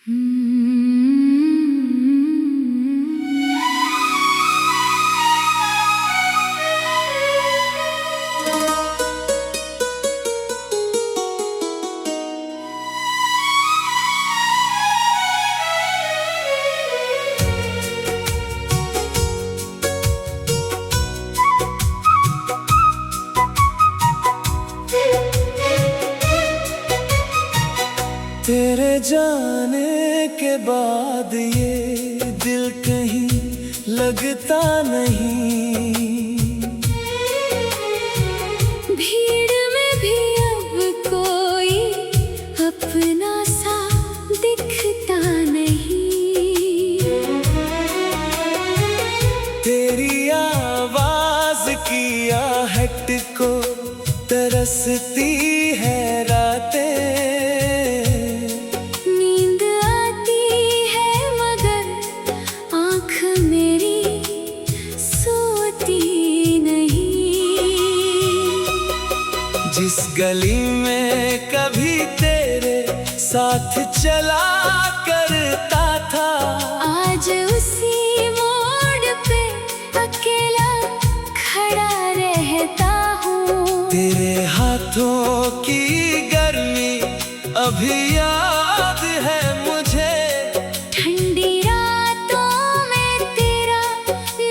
तेरे जाने के बाद ये दिल कहीं लगता नहीं। भीड़ में भी अब कोई अपना सा दिखता नहीं। तेरी आवाज की आहट को तरसती है रातें। जिस गली में कभी तेरे साथ चला करता था, आज उसी मोड़ पे अकेला खड़ा रहता हूँ। तेरे हाथों की गर्मी अभी याद है मुझे। ठंडी रातों में तेरा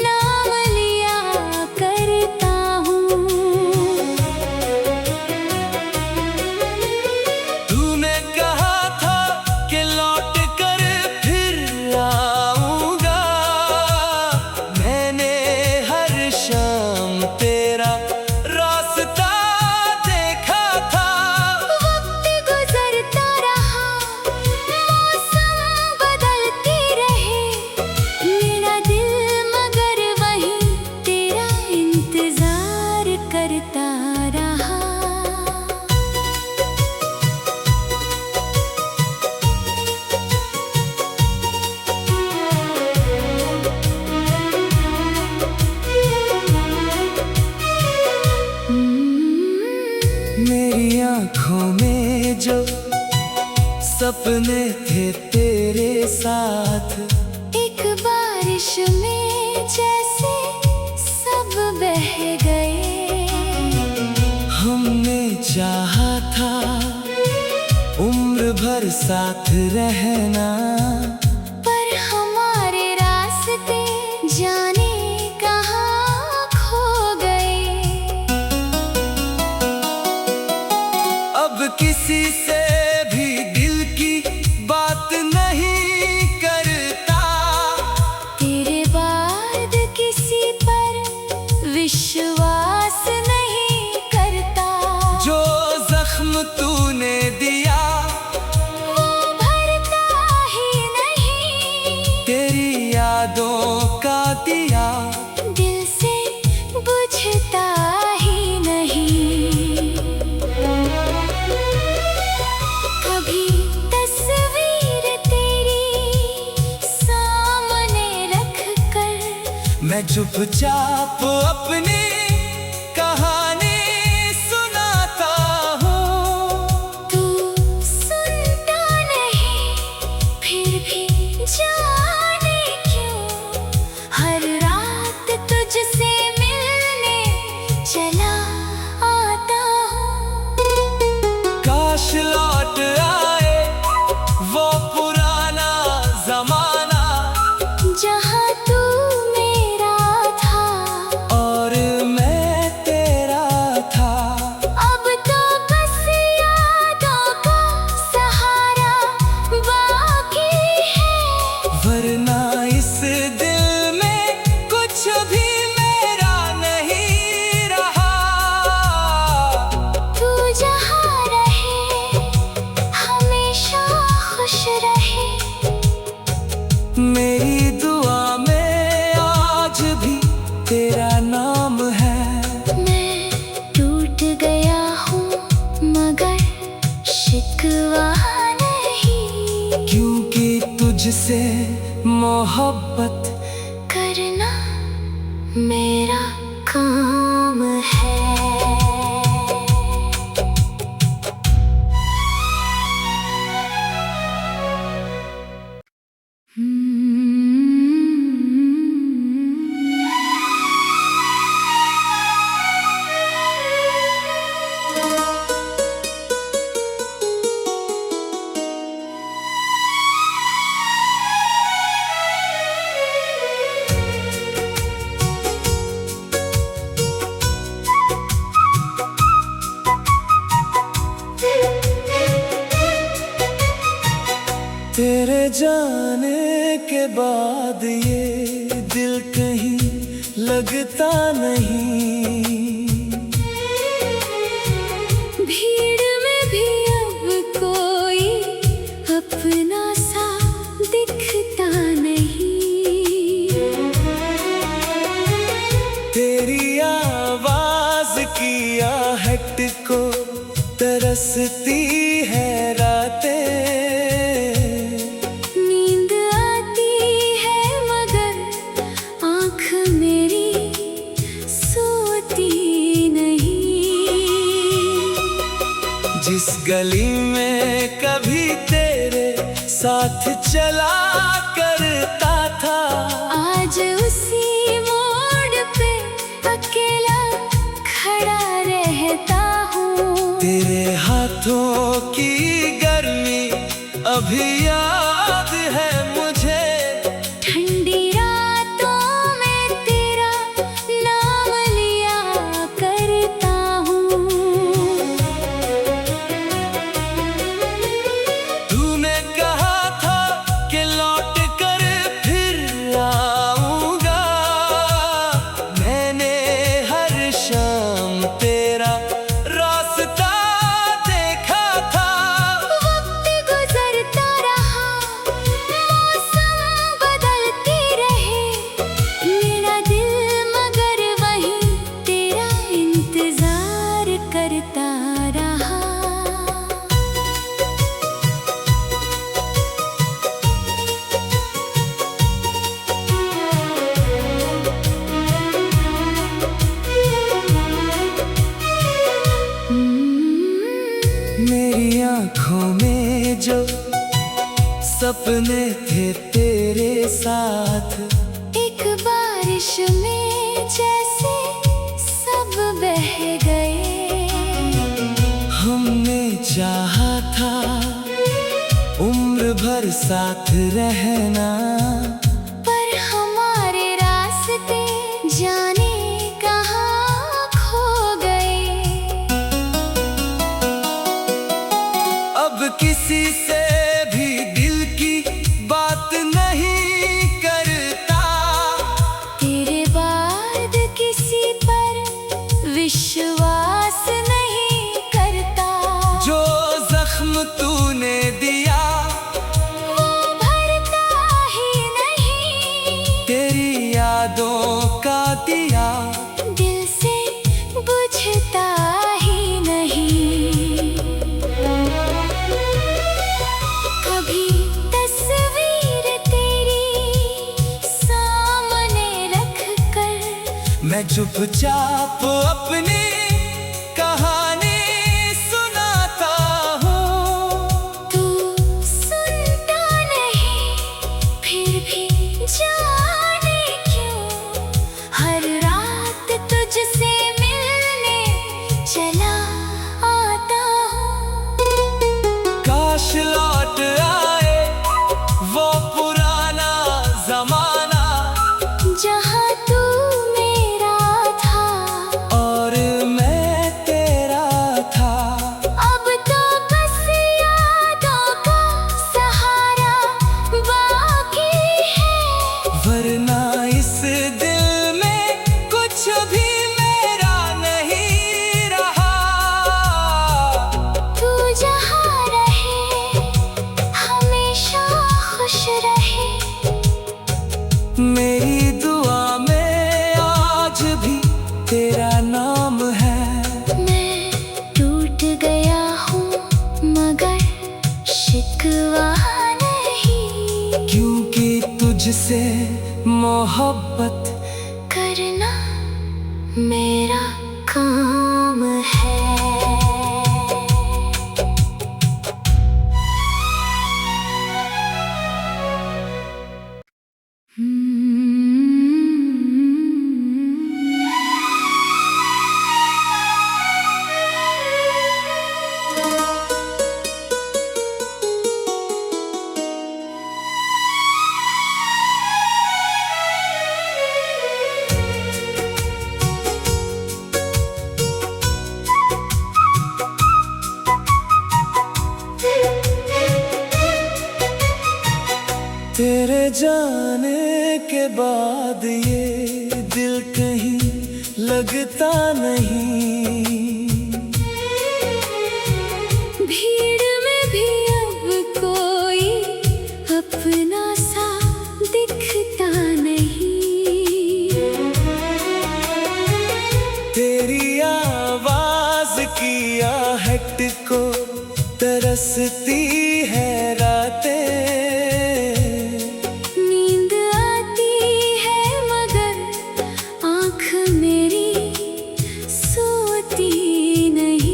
नाम लिया करता हूँ। तूने कहा था कि लौट कर फिर आऊंगा। मैंने हर शाम तेरा रास्ता देखा था। वक्त गुजरता रहा, मौसम बदलती रहे, मेरा दिल मगर वहीं तेरा इंतजार करता रहा। मेरी आँखों में जो सपने थे तेरे साथ, एक बारिश में जैसे सब बह गए। हमने चाहा था उम्र भर साथ रहना, पर हमारे रास्ते जाने कहाँ खो गए। अब किसी से भी दिल की बात नहीं करता। तेरे बाद किसी पर विश्वास नहीं करता। जो जख्म तूने दिया वो भरता ही नहीं। तेरी यादों का दिया दिल से बुझता ही नहीं। कभी तस्वीर तेरी सामने रख कर मैं चुपचाप अपनी कहानी सुनाता हूँ। तू सुनता नहीं, फिर भी जाने क्यों हर रात तुझसे मिलने चला आता हूँ। काश लौट आए वो पुराना जमाना, जहाँ तू मेरा था और मैं तेरा था। अब तो बस यादों का सहारा बाकी है। वरना इस दिल में कुछ भी मेरा नहीं रहा। तू जहाँ रहे हमेशा खुश रहे। मेरी दुआ में आज भी तेरा नाम है। मैं टूट गया हूँ मगर शिकवा नहीं। क्योंकि तुझसे मोहब्बत करना मेरा काम है। तेरे जाने के बाद ये दिल कहीं लगता नहीं। भीड़ में भी अब कोई अपना सा दिखता नहीं। तेरी आवाज की आहट को तरसती है रातें। नींद आती है मगर आँख मेरी सोती नहीं। जिस गली में कभी तेरे साथ चला करता था, आज उसी मोड़ पे अकेला खड़ा रहता हूँ। तेरे हाथों की गर्मी अभी याद है मुझे। ठंडी रातों में तेरा नाम लिया करता हूँ। तूने कहा था कि लौट कर फिर आऊंगा। मैंने हर शाम तेरा रास्ता देखा था। वक्त गुजरता रहा, मौसम बदलती रहे। मेरा दिल मगर वहीं तेरा इंतजार करता रहा। मेरी आँखों में जो सपने थे तेरे साथ, एक बारिश में जैसे सब बह गए। हमने चाहा था उम्र भर साथ रहना। पर हमारे रास्ते जाने कहाँ खो गए। अब किसी से भी दिल की बात नहीं करता। तेरे बाद किसी पर विश्वास नहीं करता। जो जख्म तूने दिया वो भरता ही नहीं। तेरी यादों का दिया दिल से बुझता ही नहीं। कभी तस्वीर तेरी सामने रख कर मैं चुपचाप अपनी कहानी सुनाता हूँ। तू सुनता नहीं, फिर भी जाने क्यों हर रात तुझसे मिलने चला आता हूँ। काश लौट आए वो पुराना जमाना, जहाँ तू मेरा था और मैं तेरा था। अब तो बस यादों का सहारा बाकी है। वरना इस दिल में कुछ भी मेरा नहीं रहा। तू जहाँ रहे हमेशा खुश रहे। मेरी दुआ में आज भी तेरा नाम है। मैं टूट गया हूँ मगर शिकवा नहीं। क्योंकि तुझसे मोहब्बत करना मेरा काम है। तेरे जाने के बाद ये दिल कहीं लगता नहीं। भीड़ में भी अब कोई अपना सा दिखता नहीं। तेरी आवाज की आहट को तरसती है रातें। नींद आती है मगर आँख मेरी सोती नहीं।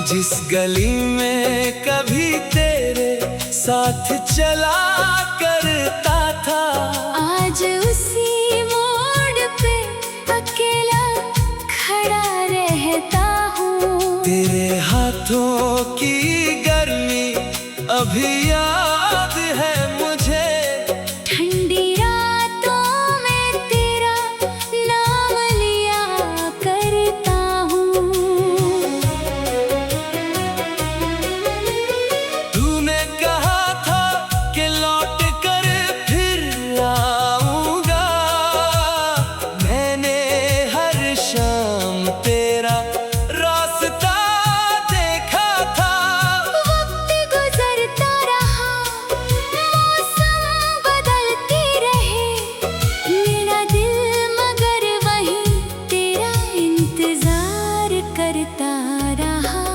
जिस गली में कभी तेरे साथ चला करता था, आज उसी मोड़ पे अकेला खड़ा रहता हूँ। तेरे हाथों की गर्मी अभी याद है मुझे। ठंडी रातों में तेरा नाम लिया करता हूँ। तूने कहा था कि लौट कर फिर आऊंगा। मैंने हर शाम तेरा रास्ता देखा था। वक्त गुजरता रहा, मौसम बदलती रहे। मेरा दिल मगर वहीं तेरा इंतजार करता रहा।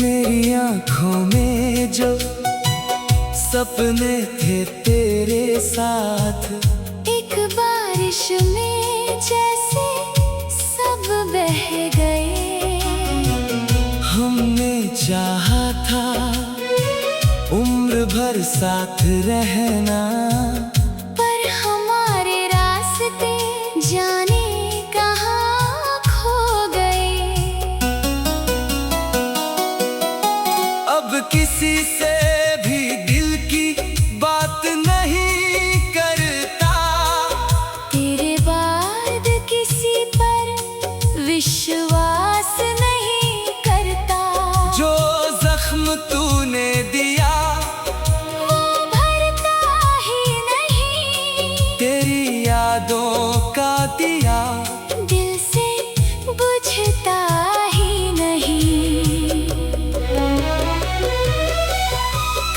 मेरी आँखों में जो सपने थे तेरे साथ, एक बारिश में जैसे सब बह गए। हमने चाहा था उम्र भर साथ रहना। पर हमारे रास्ते जाने कहाँ खो गए। अब किसी से भी दिल की बात नहीं करता। तेरे बाद किसी पर विश्वास नहीं करता। जो जख्म तूने दिया वो भरता ही नहीं। तेरी यादों का दिया दिल से बुझता ही नहीं।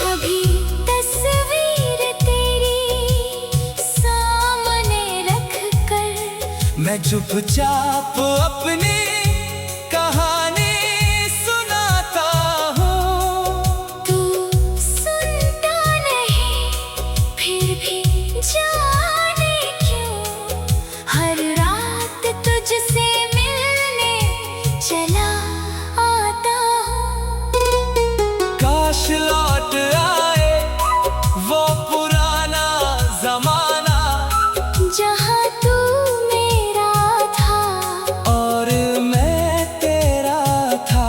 कभी तस्वीर तेरी सामने रख कर मैं चुपचाप अपनी कहानी सुनाता हूँ। तू सुनता नहीं, फिर भी जाने क्यों हर रात तुझसे मिलने चला आता हूँ। काश लौट आए वो पुराना जमाना, जहाँ तू मेरा था और मैं तेरा था।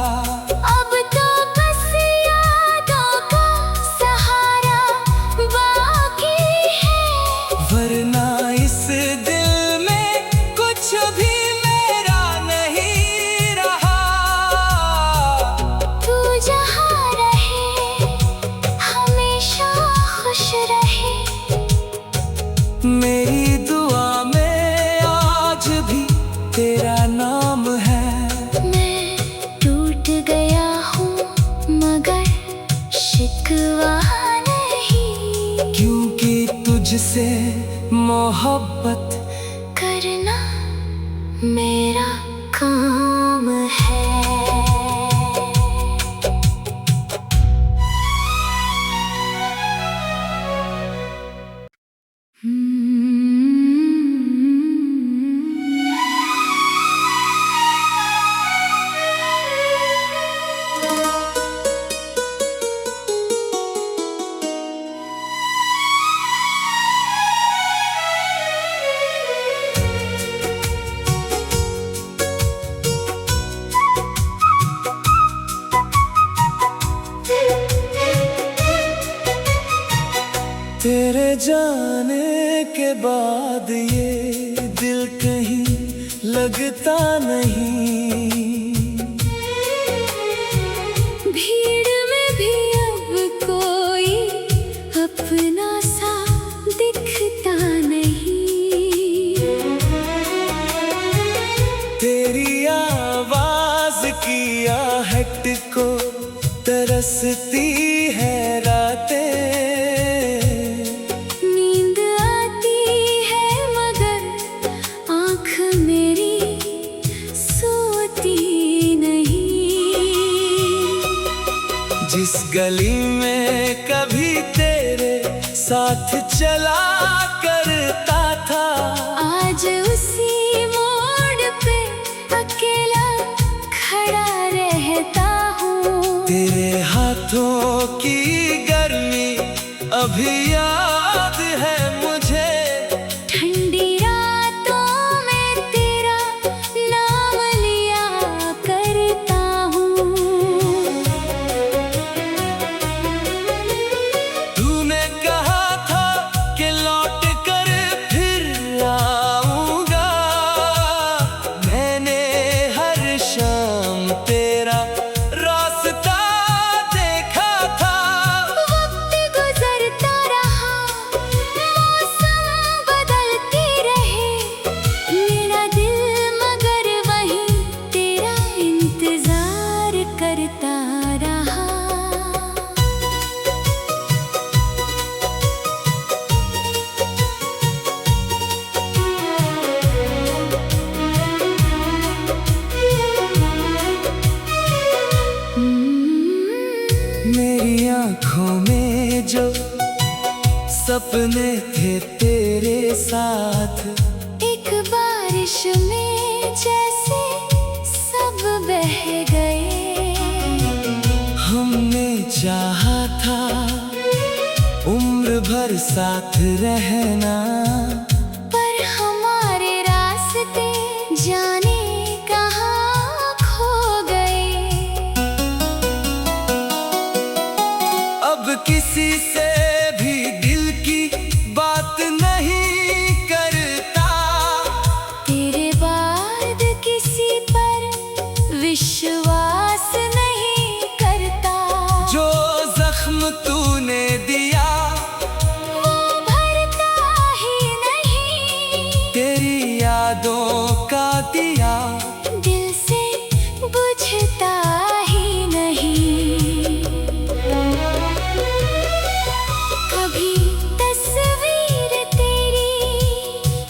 अब तो बस यादों का सहारा बाकी है। वरना इस दिल में कुछ भी मेरा नहीं रहा। तू जहाँ रहे हमेशा खुश रहे। मेरी दुआ में आज भी तेरा नाम है। मैं टूट गया हूँ मगर शिकवा नहीं। क्योंकि तुझसे मोहब्बत करना मेरा काम है। तेरे जाने के बाद ये दिल कहीं लगता नहीं। भीड़ में भी अब कोई अपना सा दिखता नहीं। तेरी आवाज की आहट को तरसती है रातें। नींद आती है मगर आँख मेरी सोती नहीं। जिस गली में कभी तेरे साथ चला करता था, आज उसी मोड़ पे अकेला खड़ा रहता हूँ। तेरे हाथों की गर्मी अभी याद है मुझे। ठंडी रातों में तेरा नाम लिया करता हूँ। तूने कहा था कि लौट कर फिर आऊंगा। मैंने हर शाम तेरा रास्ता देखा था। वक्त गुजरता रहा, मौसम बदलती रहे। मेरा दिल मगर वहीं तेरा इंतजार करता रहा। मेरी आँखों में जो सपने थे तेरे साथ, एक बारिश में जैसे सब बह गए। हमने चाहा था उम्र भर साथ रहना। पर हमारे रास्ते जाने कहाँ खो गए। अब किसी से भी दिल की बात नहीं करता। तेरे बाद किसी पर विश्वास नहीं करता। जो जख्म तूने दिया वो भरता ही नहीं। तेरी यादों का दिया दिल से बुझता ही नहीं। कभी तस्वीर तेरी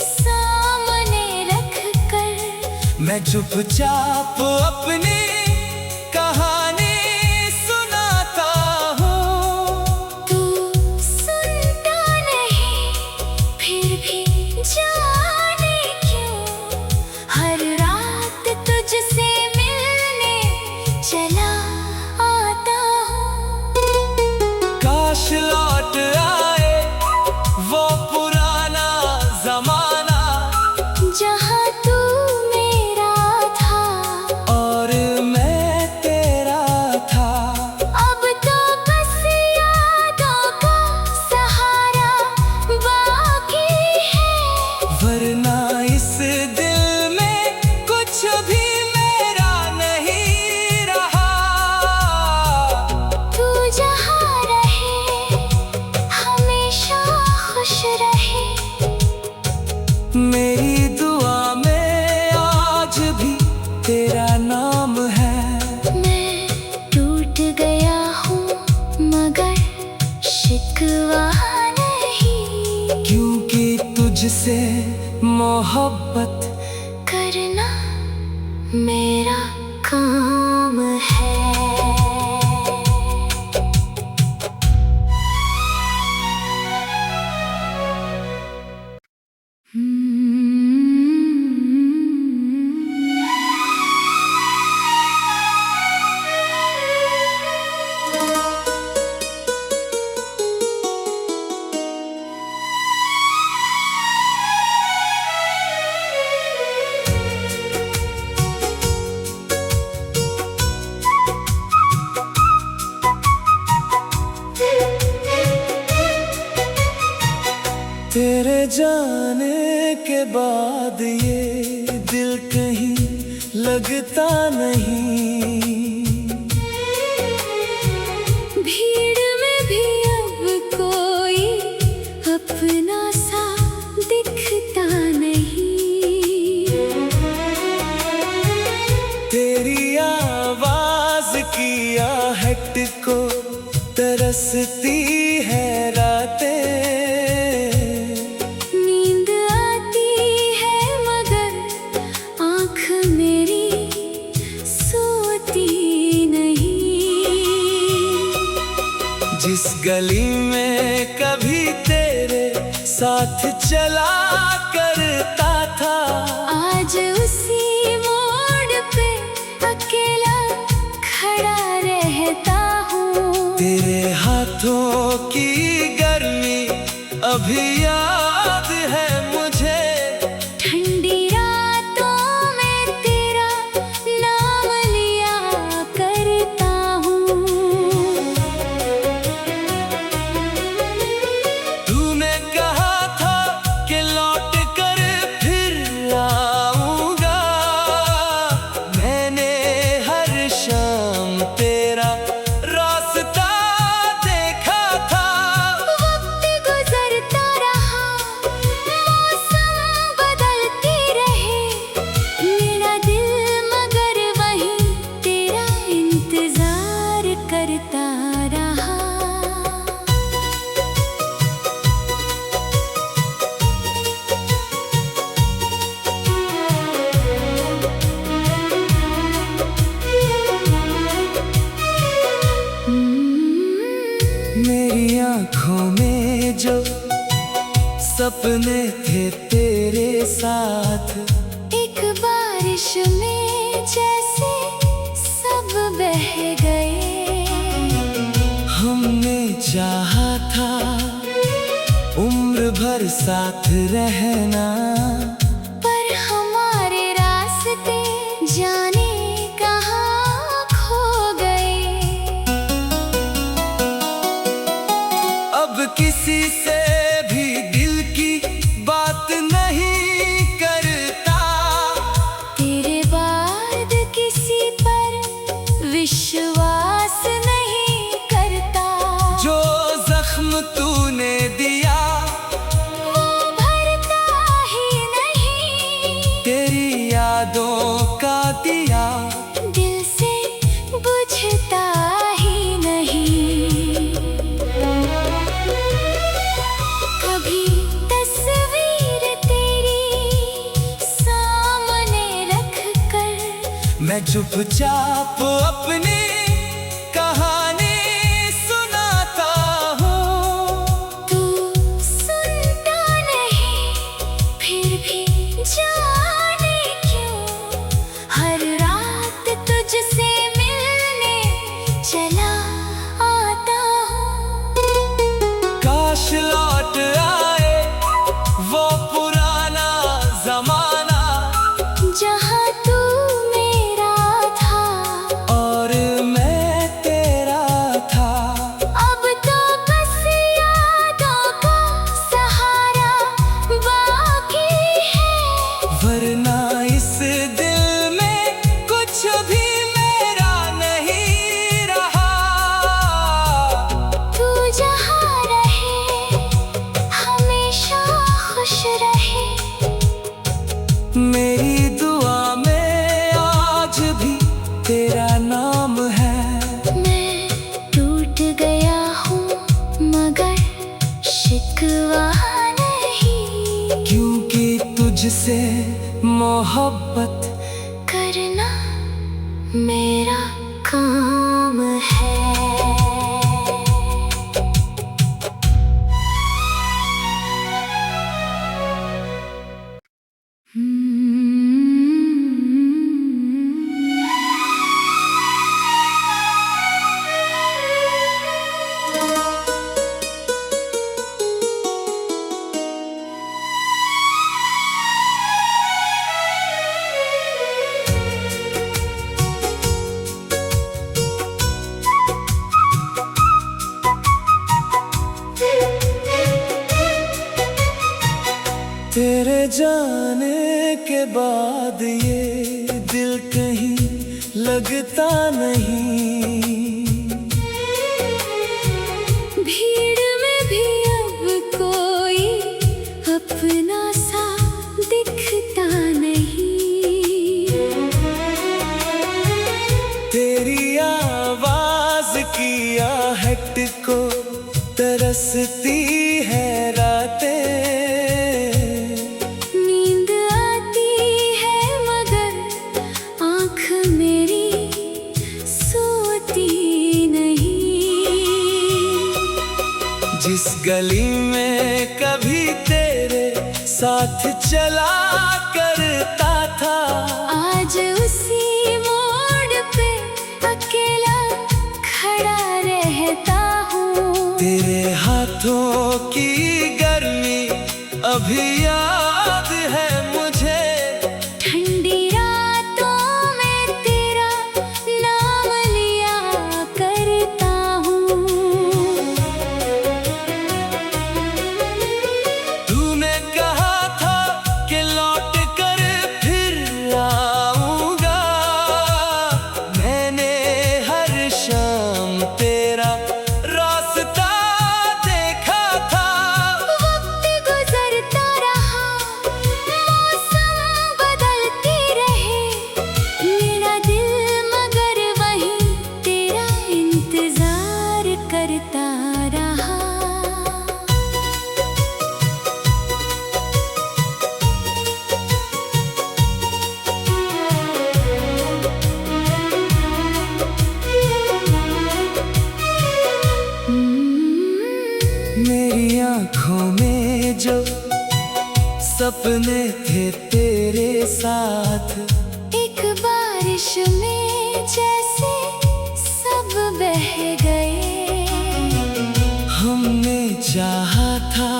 सामने रख कर मैं चुपचाप अपनी कहानी सुनाता हूँ। तू सुनता नहीं, फिर भी जाने क्यों हर रात तुझसे मिलने चला आता हूँ। काश लौट आए वो पुराना जमाना, जहाँ तू मेरा था और मैं तेरा था। अब तो बस यादों का सहारा बाकी है। वरना इस दिल में कुछ भी मेरा नहीं रहा। तू जहाँ रहे हमेशा खुश रहे। मेरी दुआ में आज भी तेरा नाम है। मैं टूट गया हूँ मगर शिकवा नहीं। क्योंकि तुझसे मोहब्बत करना मेरा काम है। तुम्हें जाने के बाद ये दिल कहीं लगता नहीं। भीड़ में भी अब कोई अपना सा दिखता नहीं। तेरी आवाज की आहट को तरसती है रातें। नींद आती है मगर आँख मेरी सोती नहीं। जिस गली में कभी तेरे साथ चला करता था, आज उसी मोड़ पे अकेला खड़ा रहता हूँ। तेरे हाथों की गर्मी अभी याद है मुझे। ठंडी रातों में तेरा नाम लिया करता हूँ। तूने कहा था कि लौट कर फिर आऊंगा। मैंने हर शाम तेरा रास्ता देखा था। वक्त गुजरता रहा, मौसम बदलती रहे। मेरा दिल मगर वहीं तेरा इंतजार करता रहा। मेरी आँखों में जो सपने थे तेरे साथ, एक बारिश में जैसे सब बह गए। हमने चाहा था उम्र भर साथ रहना। पर हमारे रास्ते जाने कहाँ खो गए। अब किसी से भी दिल की बात नहीं करता। तेरे बाद किसी पर विश्वास नहीं करता। जो जख्म तूने दिया वो भरता ही नहीं। तेरी यादों का दिया दिल से बुझता ही नहीं। कभी तस्वीर तेरी सामने रख कर मैं चुपचाप अपनी कहानी सुनाता हूँ। तू सुनता नहीं, फिर भी जाने क्यों हर रात तुझसे मिलने चला आता हूँ। काश लौट आए वो पुराना जमाना, जहाँ तू मेरा था और मैं तेरा था। अब तो बस यादों का सहारा बाकी है। वरना इस दिल में कुछ भी मेरा नहीं रहा। तू जहाँ रहे हमेशा खुश रहे। मेरी दुआ में आज भी तेरा नाम है। मैं टूट गया हूँ मगर शिकवा नहीं। क्योंकि तुझसे मोहब्बत करना मेरा काम है। तेरे जाने के बाद ये दिल कहीं लगता नहीं। भीड़ में भी अब कोई अपना सा दिखता नहीं। तेरी आवाज की आहट को तरसती है रातें। नींद आती है मगर आँख मेरी सोती नहीं। जिस गली में कभी तेरे साथ चला करता था, आज उसी मोड़ पे अकेला खड़ा रहता हूँ। तेरे हाथों की गर्मी अभी याद है मुझे। ठंडी रातों में तेरा नाम लिया करता हूँ। तूने कहा था कि लौट कर फिर आऊंगा। मैंने हर शाम तेरा रास्ता देखा था। वक्त गुजरता रहा, मौसम बदलती रहे। मेरा दिल मगर वहीं तेरा इंतजार करता रहा। मेरी आँखों में जो सपने थे तेरे साथ, एक बारिश में जैसे सब बह गए। हमने चाहा था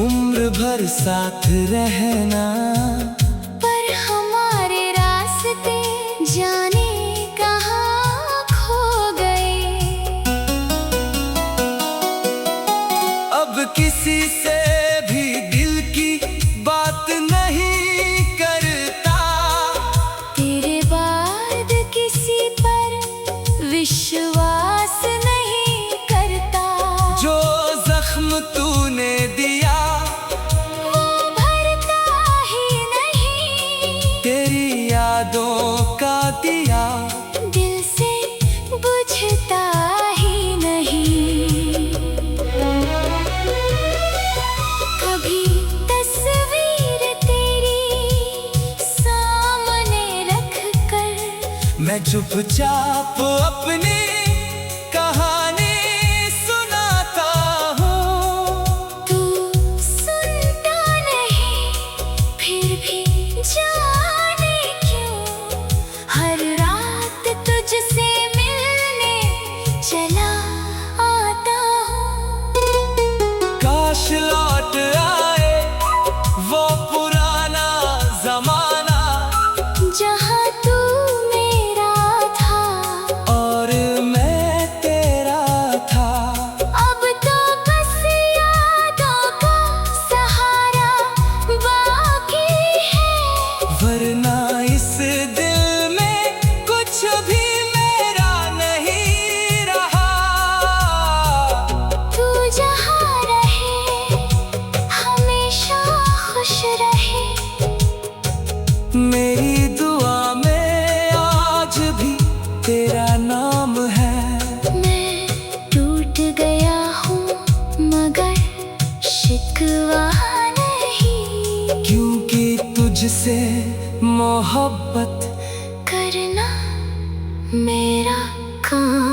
उम्र भर साथ रहना। पर हमारे रास्ते जाने कहाँ खो गए। अब किसी से भी दिल की बात नहीं करता। तेरे बाद किसी पर विश्वास नहीं करता। जो जख्म तूने दिया वो भरता ही नहीं। तेरी यादों का दिया दिल से बुझता ही नहीं। कभी तस्वीर तेरी सामने रख कर मैं चुपचाप अपनी कहानी सुनाता हूँ। तू सुनता नहीं, फिर भी जाने क्यों हर रात तुझसे मिलने चला आता हूँ। काश लौट आए वो पुराना जमाना, जहाँ तू मेरा था और मैं तेरा था। अब तो बस यादों का सहारा बाकी है। वरना इस दिल में कुछ भी मेरा नहीं रहा। तू जहाँ रहे हमेशा खुश रहे। मेरी दुआ में आज भी तेरा नाम है। मैं टूट गया हूँ मगर शिकवा नहीं। क्योंकि तुझसे मोहब्बत करना मेरा काम